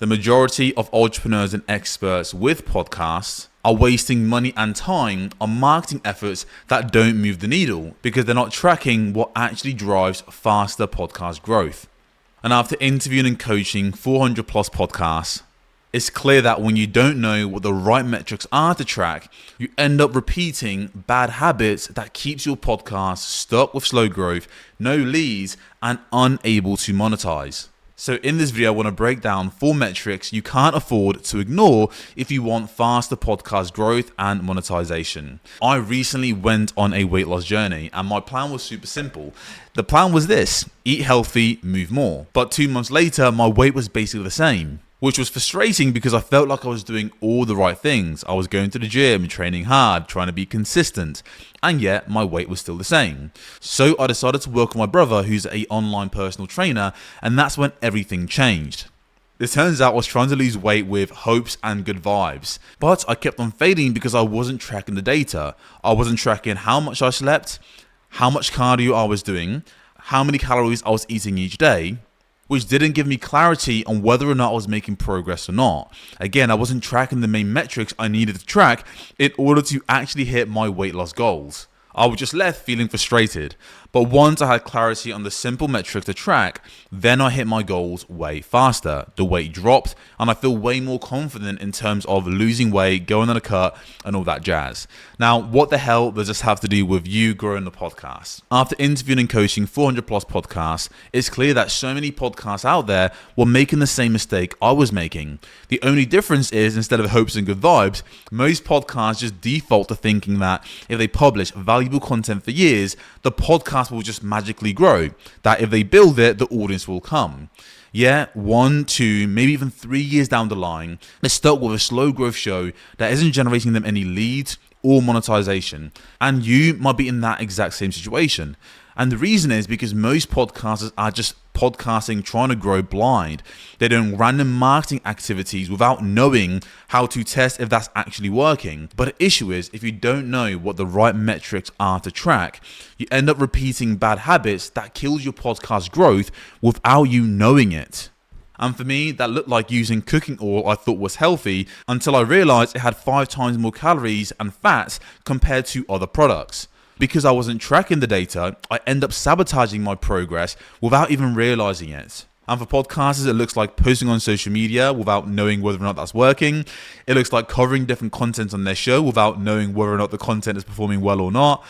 The majority of entrepreneurs and experts with podcasts are wasting money and time on marketing efforts that don't move the needle because they're not tracking what actually drives faster podcast growth. And after interviewing and coaching 400 plus podcasts, it's clear that when you don't know what the right metrics are to track, you end up repeating bad habits that keeps your podcast stuck with slow growth, no leads, and unable to monetize. So in this video, I want to break down 4 metrics you can't afford to ignore if you want faster podcast growth and monetization. I recently went on a weight loss journey and my plan was super simple. The plan was this: eat healthy, move more. But 2 months later, my weight was basically the same, which was frustrating because I felt like I was doing all the right things. I was going to the gym, training hard, trying to be consistent, and yet my weight was still the same. So I decided to work with my brother, who's an online personal trainer, and that's when everything changed. It turns out I was trying to lose weight with hopes and good vibes, but I kept on failing because I wasn't tracking the data. I wasn't tracking how much I slept, how much cardio I was doing, how many calories I was eating each day, which didn't give me clarity on whether or not I was making progress or not. Again, I wasn't tracking the main metrics I needed to track in order to actually hit my weight loss goals. I was just left feeling frustrated. But once I had clarity on the simple metrics to track, then I hit my goals way faster. The weight dropped and I feel way more confident in terms of losing weight, going on a cut, and all that jazz. Now, what the hell does this have to do with you growing the podcast? After interviewing and coaching 400 plus podcasts, it's clear that so many podcasts out there were making the same mistake I was making. The only difference is, instead of hopes and good vibes, most podcasts just default to thinking that if they publish valuable content for years, the podcast will just magically grow, that if they build it, the audience will come. Yeah, 1, 2, maybe even 3 years down the line, they're stuck with a slow growth show that isn't generating them any leads or monetization. And you might be in that exact same situation. And the reason is because most podcasters are just podcasting trying to grow blind. They're doing random marketing activities without knowing how to test if that's actually working. But the issue is, if you don't know what the right metrics are to track, you end up repeating bad habits that kills your podcast growth without you knowing it. And for me, that looked like using cooking oil I thought was healthy until I realized it had 5 times more calories and fats compared to other products. Because I wasn't tracking the data, I end up sabotaging my progress without even realizing it. And for podcasters, it looks like posting on social media without knowing whether or not that's working. It looks like covering different content on their show without knowing whether or not the content is performing well or not.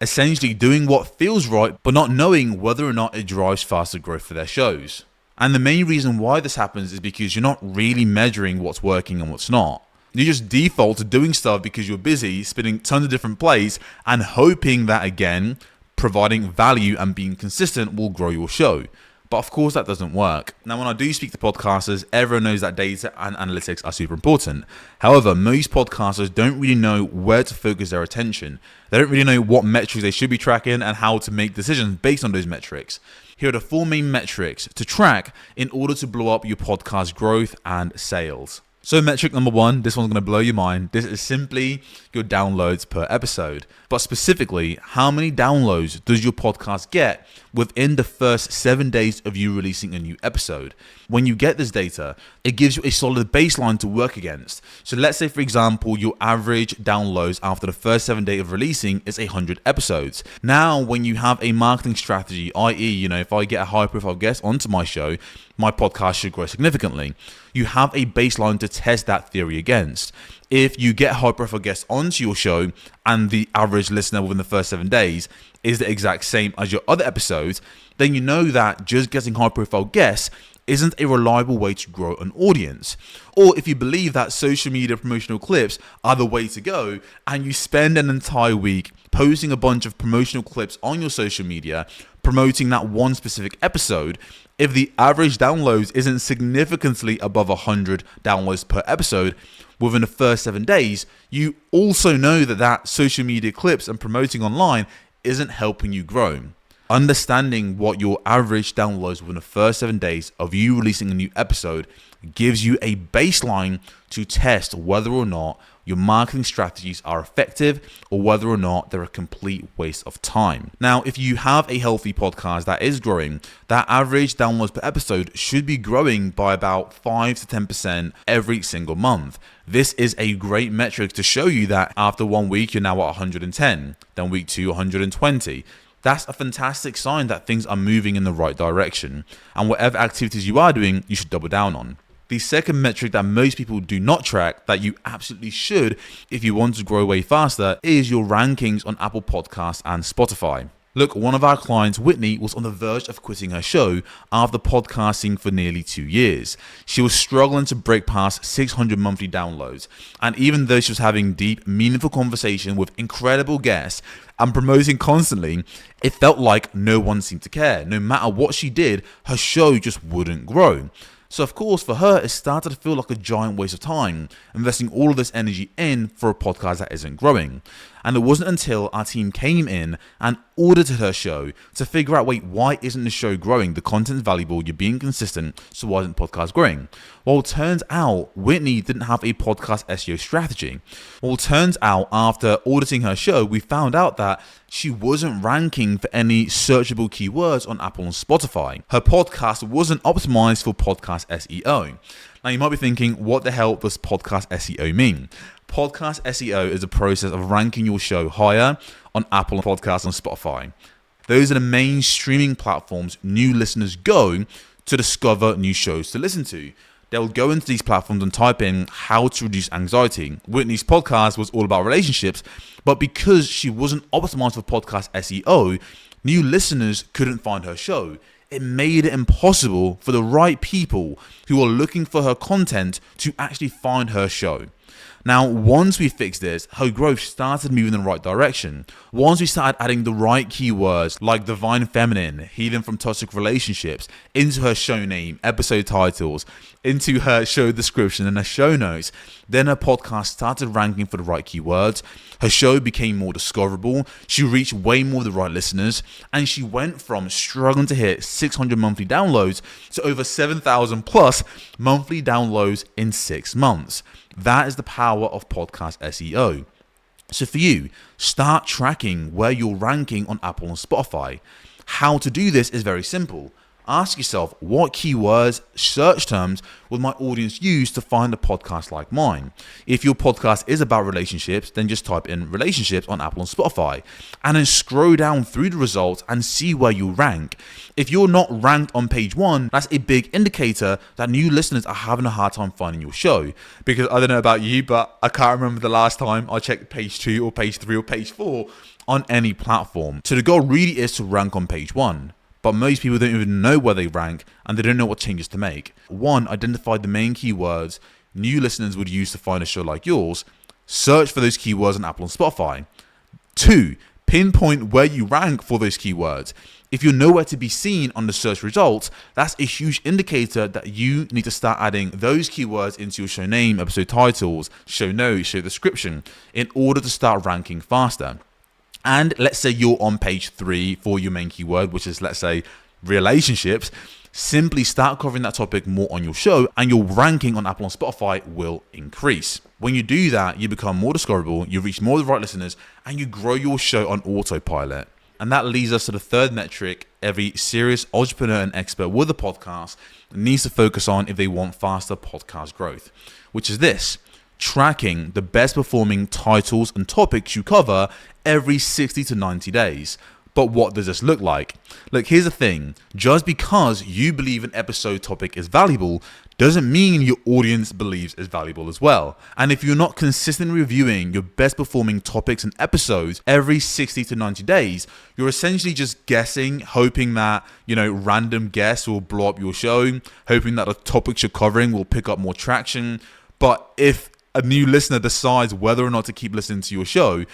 Essentially doing what feels right, but not knowing whether or not it drives faster growth for their shows. And the main reason why this happens is because you're not really measuring what's working and what's not. You just default to doing stuff because you're busy, spinning tons of different plays, and hoping that, again, providing value and being consistent will grow your show. But of course, that doesn't work. Now, when I do speak to podcasters, everyone knows that data and analytics are super important. However, most podcasters don't really know where to focus their attention. They don't really know what metrics they should be tracking and how to make decisions based on those metrics. Here are the 4 main metrics to track in order to blow up your podcast growth and sales. So metric number 1, this one's going to blow your mind. This is simply your downloads per episode. But specifically, how many downloads does your podcast get within the first 7 days of you releasing a new episode? When you get this data, it gives you a solid baseline to work against. So let's say, for example, your average downloads after the first 7 days of releasing is 100 episodes. Now, when you have a marketing strategy, i.e., if I get a high-profile guest onto my show, my podcast should grow significantly. You have a baseline to test that theory against. If you get high-profile guests onto your show and the average listener within the first 7 days is the exact same as your other episodes, then you know that just getting high-profile guests isn't a reliable way to grow an audience. Or if you believe that social media promotional clips are the way to go and you spend an entire week posting a bunch of promotional clips on your social media promoting that one specific episode, if the average downloads isn't significantly above 100 downloads per episode within the first 7 days, you also know that social media clips and promoting online isn't helping you grow. Understanding what your average downloads within the first 7 days of you releasing a new episode gives you a baseline to test whether or not your marketing strategies are effective or whether or not they're a complete waste of time. Now, if you have a healthy podcast that is growing, that average downloads per episode should be growing by about 5 to 10% every single month. This is a great metric to show you that after 1 week, you're now at 110, then week 2, 120. That's a fantastic sign that things are moving in the right direction. And whatever activities you are doing, you should double down on. The second metric that most people do not track that you absolutely should if you want to grow way faster is your rankings on Apple Podcasts and Spotify. Look, one of our clients, Whitney, was on the verge of quitting her show after podcasting for nearly 2 years. She was struggling to break past 600 monthly downloads. And even though she was having deep, meaningful conversation with incredible guests and promoting constantly, it felt like no one seemed to care. No matter what she did, her show just wouldn't grow. So of course, for her, it started to feel like a giant waste of time, investing all of this energy in for a podcast that isn't growing. And it wasn't until our team came in and audited her show to figure out, wait, why isn't the show growing? The content's valuable, you're being consistent, so why isn't the podcast growing? Well, it turns out Whitney didn't have a podcast SEO strategy. Well, it turns out after auditing her show, we found out that she wasn't ranking for any searchable keywords on Apple and Spotify. Her podcast wasn't optimized for podcast SEO. Now, you might be thinking, what the hell does podcast SEO mean? Podcast SEO is a process of ranking your show higher on Apple Podcasts and Spotify. Those are the main streaming platforms new listeners go to discover new shows to listen to. They'll go into these platforms and type in how to reduce anxiety. Whitney's podcast was all about relationships, but because she wasn't optimized for podcast SEO, new listeners couldn't find her show. It made it impossible for the right people who are looking for her content to actually find her show. Now, once we fixed this, her growth started moving in the right direction. Once we started adding the right keywords like divine feminine, healing from toxic relationships into her show name, episode titles, into her show description and her show notes, then her podcast started ranking for the right keywords. Her show became more discoverable. She reached way more of the right listeners, and she went from struggling to hit 600 monthly downloads to over 7,000 plus monthly downloads in 6 months. That is the power of podcast SEO. So for you, start tracking where you're ranking on Apple and Spotify. How to do this is very simple. Ask yourself, what keywords, search terms will my audience use to find a podcast like mine? If your podcast is about relationships, then just type in relationships on Apple and Spotify and then scroll down through the results and see where you rank. If you're not ranked on page 1, that's a big indicator that new listeners are having a hard time finding your show. Because I don't know about you, but I can't remember the last time I checked page 2 or page 3 or page 4 on any platform. So the goal really is to rank on page 1. But most people don't even know where they rank and they don't know what changes to make. 1, identify the main keywords new listeners would use to find a show like yours. Search for those keywords on Apple and Spotify. 2, pinpoint where you rank for those keywords. If you're nowhere to be seen on the search results, that's a huge indicator that you need to start adding those keywords into your show name, episode titles, show notes, show description in order to start ranking faster. And let's say you're on page 3 for your main keyword, which is, let's say, relationships. Simply start covering that topic more on your show and your ranking on Apple and Spotify will increase. When you do that, you become more discoverable, you reach more of the right listeners, and you grow your show on autopilot. And that leads us to the third metric every serious entrepreneur and expert with a podcast needs to focus on if they want faster podcast growth, which is this: tracking the best performing titles and topics you cover every 60 to 90 days. But what does this look like? Look, here's the thing. Just because you believe an episode topic is valuable doesn't mean your audience believes it's valuable as well. And if you're not consistently reviewing your best performing topics and episodes every 60 to 90 days, you're essentially just guessing, hoping that, random guests will blow up your show, hoping that the topics you're covering will pick up more traction. But if a new listener decides whether or not to keep listening to your show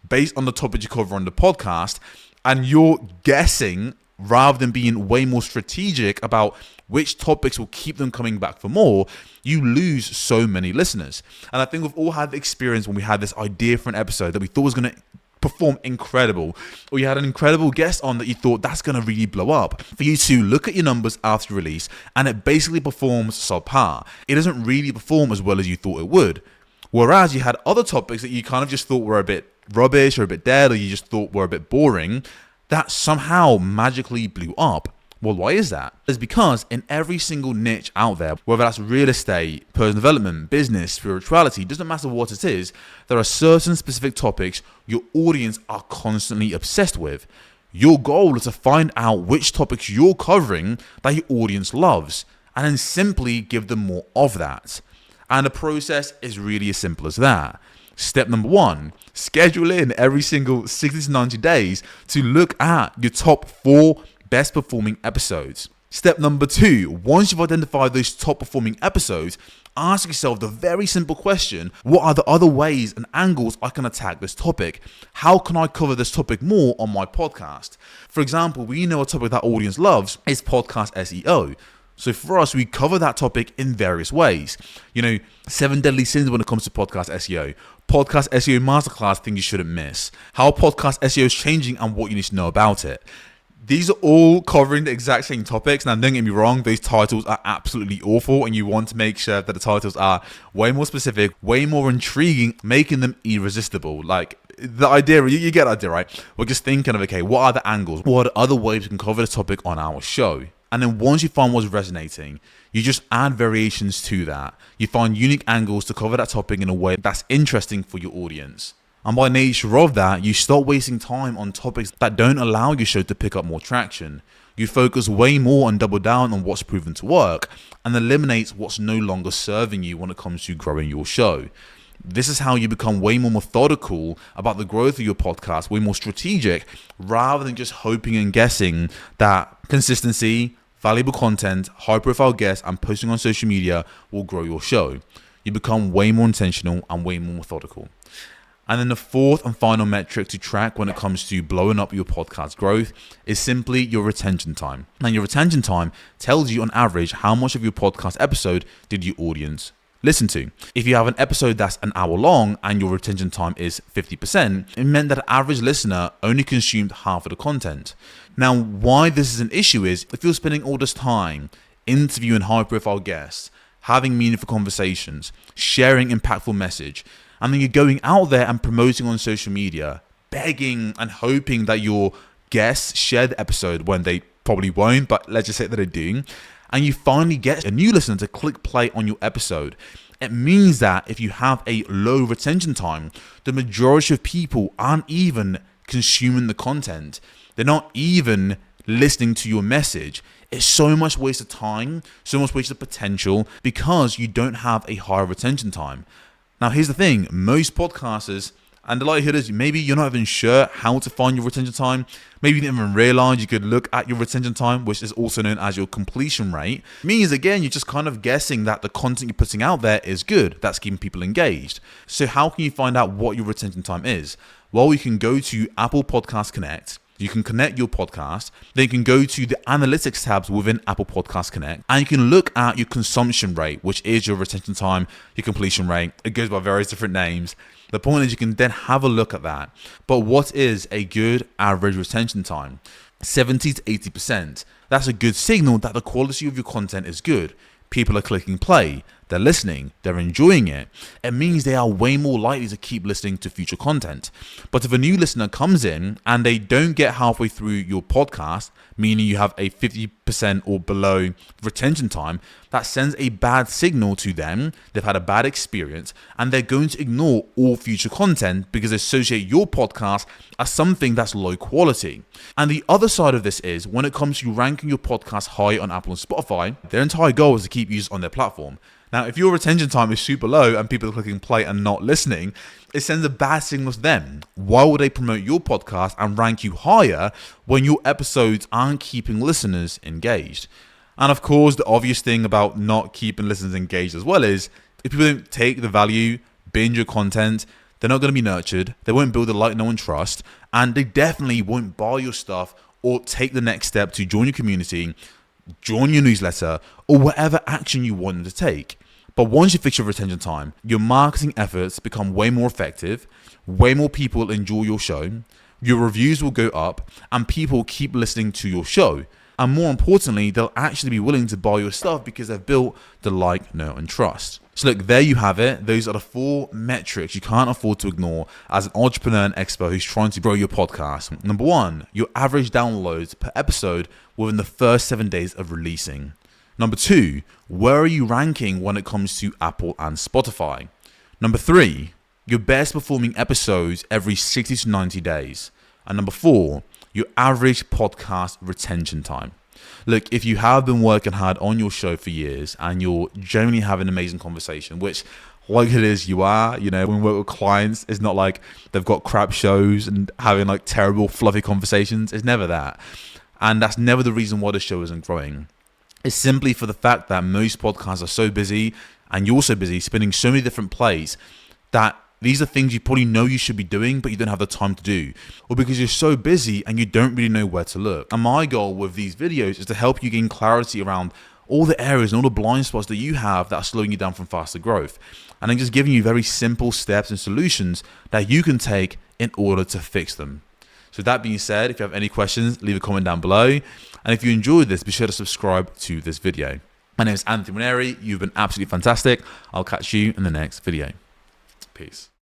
based on the topic you cover on the podcast, and you're guessing rather than being way more strategic about which topics will keep them coming back for more, you lose so many listeners. And I think we've all had the experience when we had this idea for an episode that we thought was going to perform incredible, or you had an incredible guest on that you thought that's going to really blow up, for you to look at your numbers after release and it basically performs subpar. It doesn't really perform as well as you thought it would. Whereas you had other topics that you kind of just thought were a bit rubbish or a bit dead, or you just thought were a bit boring, that somehow magically blew up. Well, why is that? It's because in every single niche out there, whether that's real estate, personal development, business, spirituality, doesn't matter what it is, there are certain specific topics your audience are constantly obsessed with. Your goal is to find out which topics you're covering that your audience loves, and then simply give them more of that. And the process is really as simple as that. Step number 1, schedule in every single 60 to 90 days to look at your top 4 best performing episodes. Step number 2, once you've identified those top performing episodes, ask yourself the very simple question, what are the other ways and angles I can attack this topic? How can I cover this topic more on my podcast? For example, we know a topic that audience loves is podcast SEO. So for us, we cover that topic in various ways. 7 deadly sins when it comes to podcast SEO. Podcast SEO masterclass, things you shouldn't miss. How podcast SEO is changing and what you need to know about it. These are all covering the exact same topics. Now, don't get me wrong, those titles are absolutely awful, and you want to make sure that the titles are way more specific, way more intriguing, making them irresistible. Like, the idea, you get the idea, right? We're just thinking of, okay, what are the angles? What are the other ways we can cover the topic on our show? And then once you find what's resonating, you just add variations to that. You find unique angles to cover that topic in a way that's interesting for your audience. And by nature of that, you stop wasting time on topics that don't allow your show to pick up more traction. You focus way more and double down on what's proven to work and eliminates what's no longer serving you when it comes to growing your show. This is how you become way more methodical about the growth of your podcast, way more strategic, rather than just hoping and guessing that consistency, valuable content, high-profile guests, and posting on social media will grow your show. You become way more intentional and way more methodical. And then the fourth and final metric to track when it comes to blowing up your podcast growth is simply your retention time. And your retention time tells you on average how much of your podcast episode did your audience listen to. If you have an episode that's an hour long and your retention time is 50%, it meant that the average listener only consumed half of the content. Now, why this is an issue is if you're spending all this time interviewing high-profile guests, having meaningful conversations, sharing impactful message, and then you're going out there and promoting on social media, begging and hoping that your guests share the episode when they probably won't, but let's just say that they do, and you finally get a new listener to click play on your episode. It means that if you have a low retention time, the majority of people aren't even consuming the content. They're not even listening to your message. It's so much waste of time, so much waste of potential because you don't have a high retention time. Now, here's the thing. Most podcasters, and the likelihood is maybe you're not even sure how to find your retention time. Maybe you didn't even realize you could look at your retention time, which is also known as your completion rate. Means, again, you're just kind of guessing that the content you're putting out there is good. That's keeping people engaged. So how can you find out what your retention time is? Well, you can go to Apple Podcast Connect. You can connect your podcast. Then you can go to the analytics tabs within Apple Podcast Connect, and you can look at your consumption rate, which is your retention time, your completion rate. It goes by various different names. The point is you can then have a look at that. But what is a good average retention time? 70 to 80%. That's a good signal that the quality of your content is good. People are clicking play. They're listening, they're enjoying it. It means they are way more likely to keep listening to future content. But if a new listener comes in and they don't get halfway through your podcast, meaning you have a 50% or below retention time, that sends a bad signal to them. They've had a bad experience and they're going to ignore all future content because they associate your podcast as something that's low quality. And the other side of this is when it comes to ranking your podcast high on Apple and Spotify, their entire goal is to keep users on their platform. Now, if your retention time is super low and people are clicking play and not listening, it sends a bad signal to them. Why would they promote your podcast and rank you higher when your episodes aren't keeping listeners engaged? And of course, the obvious thing about not keeping listeners engaged as well is if people don't take the value, binge your content, they're not going to be nurtured, they won't build a like, know, and trust, and they definitely won't buy your stuff or take the next step to join your community, join your newsletter, or whatever action you want them to take. But once you fix your retention time, your marketing efforts become way more effective, way more people enjoy your show, your reviews will go up, and people keep listening to your show. And more importantly, they'll actually be willing to buy your stuff because they've built the like, know, and trust. So look, there you have it. Those are the 4 metrics you can't afford to ignore as an entrepreneur and expert who's trying to grow your podcast. Number 1, your average downloads per episode within the first 7 days of releasing. Number 2, where are you ranking when it comes to Apple and Spotify? Number 3, your best performing episodes every 60 to 90 days. And number 4, your average podcast retention time. Look, if you have been working hard on your show for years and you're genuinely having an amazing conversation, which like it is, you are, when we work with clients, it's not like they've got crap shows and having like terrible fluffy conversations. It's never that. And that's never the reason why the show isn't growing. It's simply for the fact that most podcasts are so busy and you're so busy spinning so many different plates that these are things you probably know you should be doing, but you don't have the time to do, or because you're so busy and you don't really know where to look. And my goal with these videos is to help you gain clarity around all the areas and all the blind spots that you have that are slowing you down from faster growth. And then just giving you very simple steps and solutions that you can take in order to fix them. So that being said, if you have any questions, leave a comment down below. And if you enjoyed this, be sure to subscribe to this video. My name is Anthony Maneri. You've been absolutely fantastic. I'll catch you in the next video. Peace.